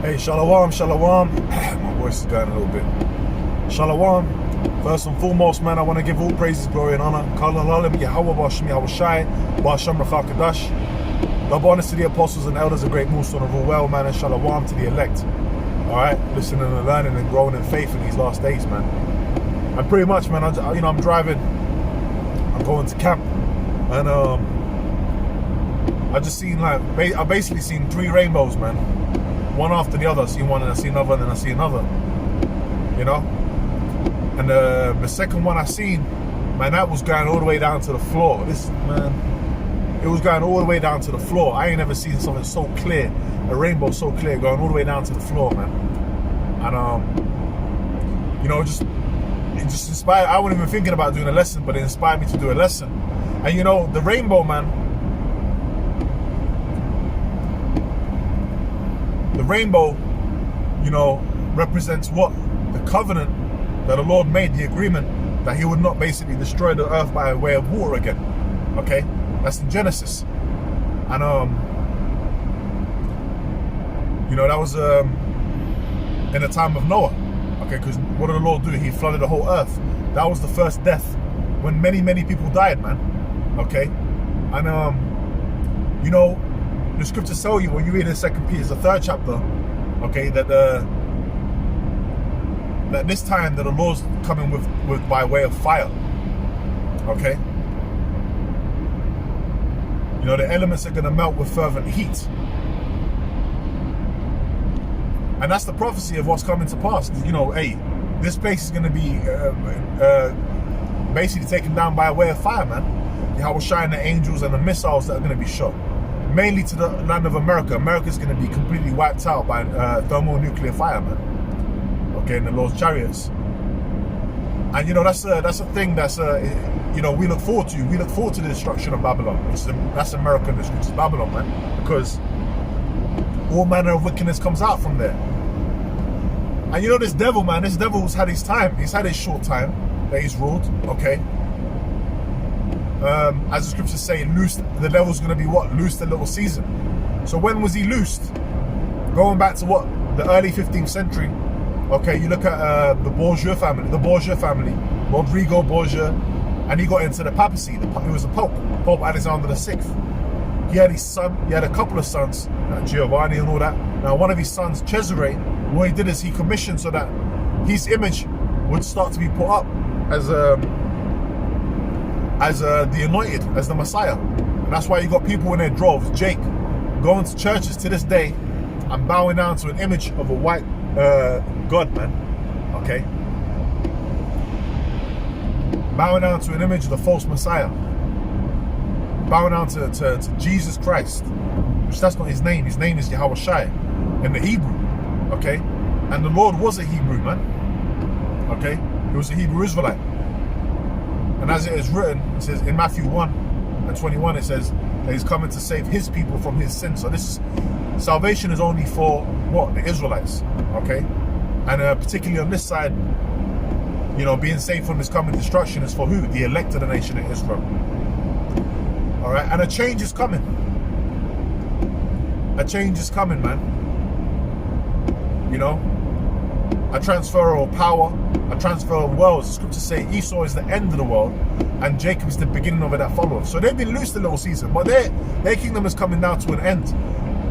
Hey, Shalom, Shalom. My voice is going a little bit. Shalom. First and foremost, man, I want to give all praises, glory, and honor. Yahweh Bashem Yahweh Shai, Bashem Rachakadash. Double honors to the apostles and elders, a great millstone of all well, man, and Shalom to the elect. Alright, listening and learning and growing in faith in these last days, man. And pretty much, man, I'm driving, I'm going to camp, and I just seen I basically seen three rainbows, man. One after the other. I see one and I see another and then I see another. You know? And the second one I seen, man, that was going all the way down to the floor. It was going all the way down to the floor. I ain't never seen something so clear, a rainbow so clear, going all the way down to the floor, man. And you know, it just inspired. I wasn't even thinking about doing a lesson, but it inspired me to do a lesson. And you know, the rainbow, man. The rainbow, you know, represents what? The covenant that the Lord made, the agreement that he would not basically destroy the earth by way of water again. Okay? That's in Genesis. And you know, that was in the time of Noah. Okay, because what did the Lord do? He flooded the whole earth. That was the first death when many people died, man. Okay? And you know, the scriptures tell you when you read in 2 Peter, the 3rd chapter, okay, that this time that the Lord's coming with by way of fire. Okay? You know, the elements are gonna melt with fervent heat. And that's the prophecy of what's coming to pass. You know, hey, this place is gonna be basically taken down by way of fire, man. Yahweh shine the angels and the missiles that are gonna be shot. Mainly to the land of America. America's going to be completely wiped out by thermonuclear fire, man. Okay, in the Lord's chariots. And you know, that's a thing that's you know, we look forward to. We look forward to the destruction of Babylon. That's America, which is Babylon, man. Because all manner of wickedness comes out from there. And you know, this devil, man, this devil's had his time. He's had his short time that he's ruled. Okay. As the scriptures say, the devil's going to be what? Loosed a little season. So when was he loosed? Going back to what? The early 15th century. Okay, you look at the Borgia family, Rodrigo Borgia, and he got into the papacy. He was a pope, Pope Alexander VI. He had his son, he had a couple of sons, Giovanni and all that. Now one of his sons, Cesare, what he did is he commissioned so that his image would start to be put up as the anointed, as the Messiah. And that's why you got people in their droves, Jake, going to churches to this day and bowing down to an image of a white God, man. Okay? Bowing down to an image of the false Messiah. Bowing down to Jesus Christ. Which that's not his name. His name is Yahweh Shai in the Hebrew. Okay? And the Lord was a Hebrew, man. Okay? He was a Hebrew Israelite. And as it is written, it says in Matthew 1:21, it says that he's coming to save his people from his sins. So salvation is only for what? The Israelites. Okay? And particularly on this side, you know, being saved from this coming destruction is for who? The elect of the nation of Israel. Alright? And a change is coming. A change is coming, man. You know? A transfer of power, a transfer of worlds. The scriptures say Esau is the end of the world and Jacob is the beginning of it that followeth. So they've been loosed a little season, but their kingdom is coming now to an end.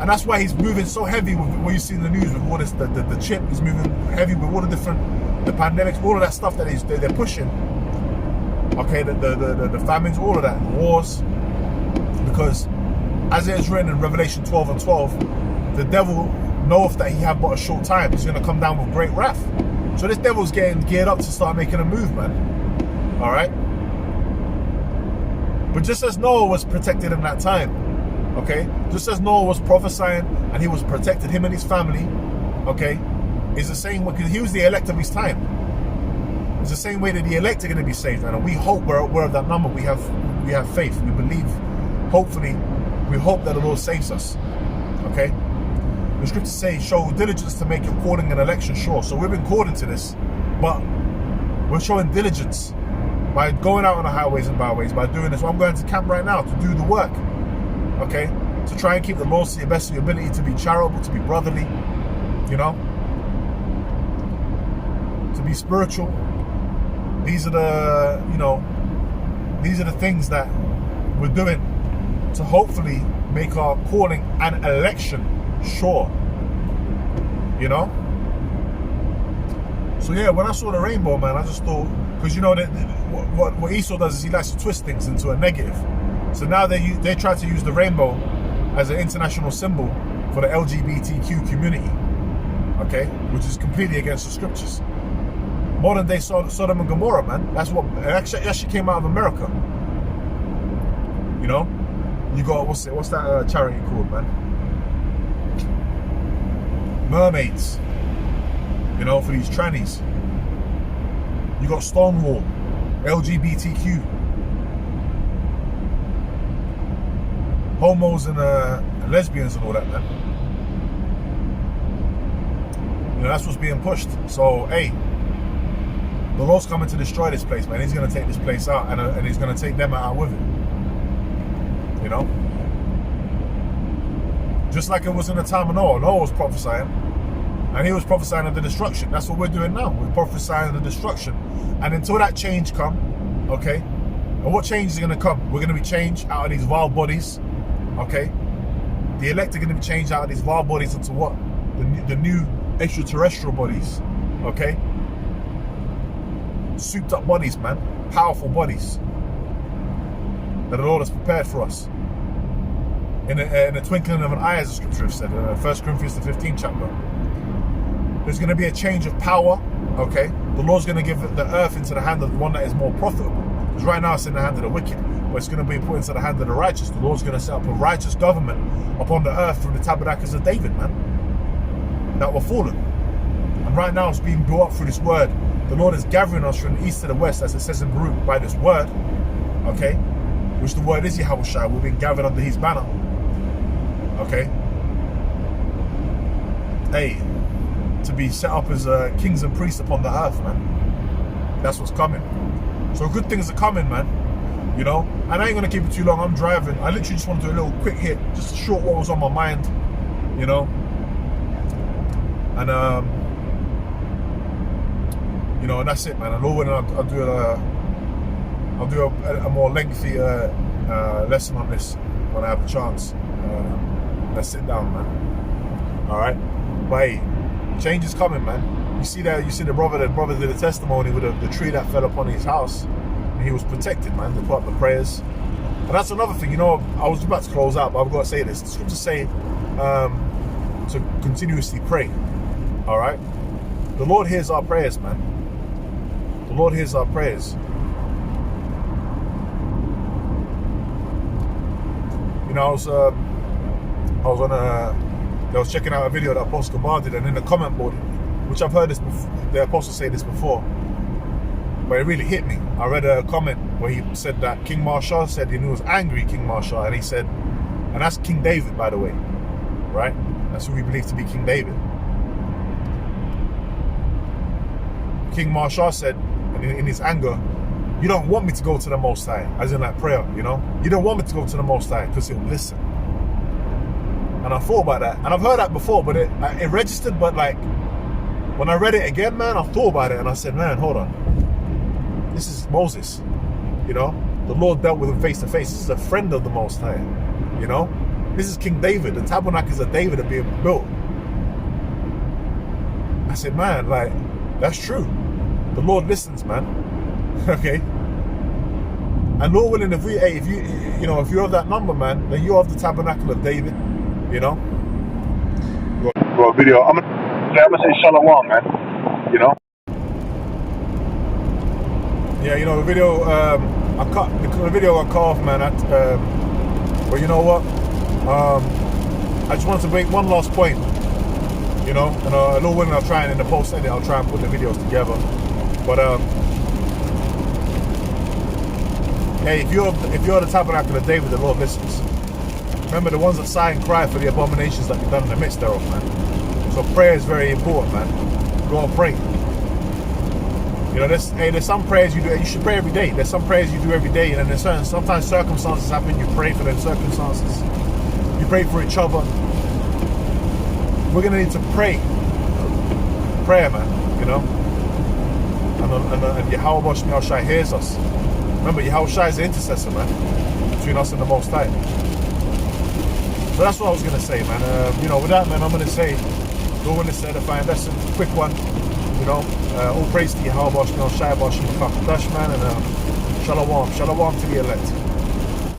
And that's why he's moving so heavy with what you see in the news with all this, the chip is moving heavy with all the pandemics, all of that stuff that they're pushing. Okay, the famines, all of that, wars. Because as it is written in Revelation 12:12, the devil knoweth that he have but a short time. He's going to come down with great wrath. So this devil's getting geared up to start making a move, man. Alright? But just as Noah was protected in that time, okay? Just as Noah was prophesying and he was protected, him and his family, okay? Is the same way, because he was the elect of his time. It's the same way that the elect are going to be saved, man. And we hope we're of that number. We have faith. We believe. Hopefully, we hope that the Lord saves us. Okay? The scriptures say, show diligence to make your calling and election sure. So we've been called into this, but we're showing diligence by going out on the highways and byways, by doing this. Well, I'm going to camp right now to do the work, okay? To try and keep the laws to the best of your ability, to be charitable, to be brotherly, You know, to be spiritual. These are the, you know, these are the things that we're doing to hopefully make our calling and election sure. You know. So yeah, when I saw the rainbow, man, I just thought, because you know that what Esau does is he likes to twist things into a negative. So now they try to use the rainbow as an international symbol for the LGBTQ community, okay, which is completely against the scriptures. Modern day Sodom and Gomorrah, man. That's what actually came out of America. You know, you got what's that charity called, man? Mermaids. You know, for these trannies. You got Stonewall, LGBTQ, homos and lesbians and all that, man. You know, that's what's being pushed. So, hey, the Lord's coming to destroy this place, man. He's going to take this place out, and he's going to take them out with it. You know? Just like it was in the time of Noah. Noah was prophesying. And he was prophesying of the destruction. That's what we're doing now. We're prophesying the destruction. And until that change come, okay? And what change is going to come? We're going to be changed out of these vile bodies, okay? The elect are going to be changed out of these vile bodies into what? The new extraterrestrial bodies, okay? Souped up bodies, man. Powerful bodies that the Lord has prepared for us. In a twinkling of an eye, as the scripture has said, 1 Corinthians the 15th chapter. There's going to be a change of power, okay? The Lord's going to give the earth into the hand of the one that is more profitable. Because right now it's in the hand of the wicked, but it's going to be put into the hand of the righteous. The Lord's going to set up a righteous government upon the earth through the tabernacles of David, man, that were fallen. And right now it's being built up through this word. The Lord is gathering us from the east to the west, as it says in Baruch, by this word, okay? Which the word is Yahushua. We've been gathered under his banner, okay? Hey, to be set up as kings and priests upon the earth, man. That's what's coming. So good things are coming, man. You know, and I ain't gonna keep it too long. I'm driving. I literally just want to do a little quick hit, just to short what was on my mind. You know, and you know, and that's it, man. And Lord, I'll do a more lengthy lesson on this when I have a chance. Let's sit down, man. All right, but hey, change is coming, man. You see the brother did a testimony with the tree that fell upon his house, and he was protected, man. They put up the prayers, and that's another thing. You know, I was about to close out, but I've got to say this. The scriptures say to continuously pray. All right, the Lord hears our prayers, man. The Lord hears our prayers. You know, I was checking out a video that Apostle Gabar did, and in the comment board, which I've heard the Apostle say this before, but it really hit me. I read a comment where he said that King Marshall said he was angry, King Marshall, and he said, and that's King David, by the way, right? That's who we believe to be King David. King Marshall said, in his anger, you don't want me to go to the Most High, as in that prayer, you know? You don't want me to go to the Most High because he'll listen. And I thought about that, and I've heard that before, but it registered. But like when I read it again, man, I thought about it, and I said, man, hold on, this is Moses, you know. The Lord dealt with him face to face. This is a friend of the Most High, you know. This is King David. The tabernacles of David are being built. I said, man, like that's true. The Lord listens, man. Okay. And Lord willing, if you're of that number, man, then you're of the tabernacle of David. You know, got a video. I'm gonna say shalom, man. You know. Yeah, you know the video. I cut the video got cut off, man. But you know what? I just wanted to make one last point. You know, and a little willing, I'll try and in the post edit, I'll try and put the videos together. But hey, if you're the tabernacle of David, the Lord listens. Remember the ones that sigh and cry for the abominations that be done in the midst thereof, man. So prayer is very important, man. Go and pray. You know, there's some prayers you do. You should pray every day. There's some prayers you do every day, and then sometimes circumstances happen. You pray for them circumstances. You pray for each other. We're gonna need to pray prayer, man, you know. And Yahweh Shemiel Shai hears us. Remember, Yahweh Shai is the intercessor, man, between us and the Most High. So that's what I was going to say, man. You know, with that, man, I'm going to say, go in this edifying lesson, quick one. You know, all praise to Yahweh Shemiel Shai, man, and shalom to the elect.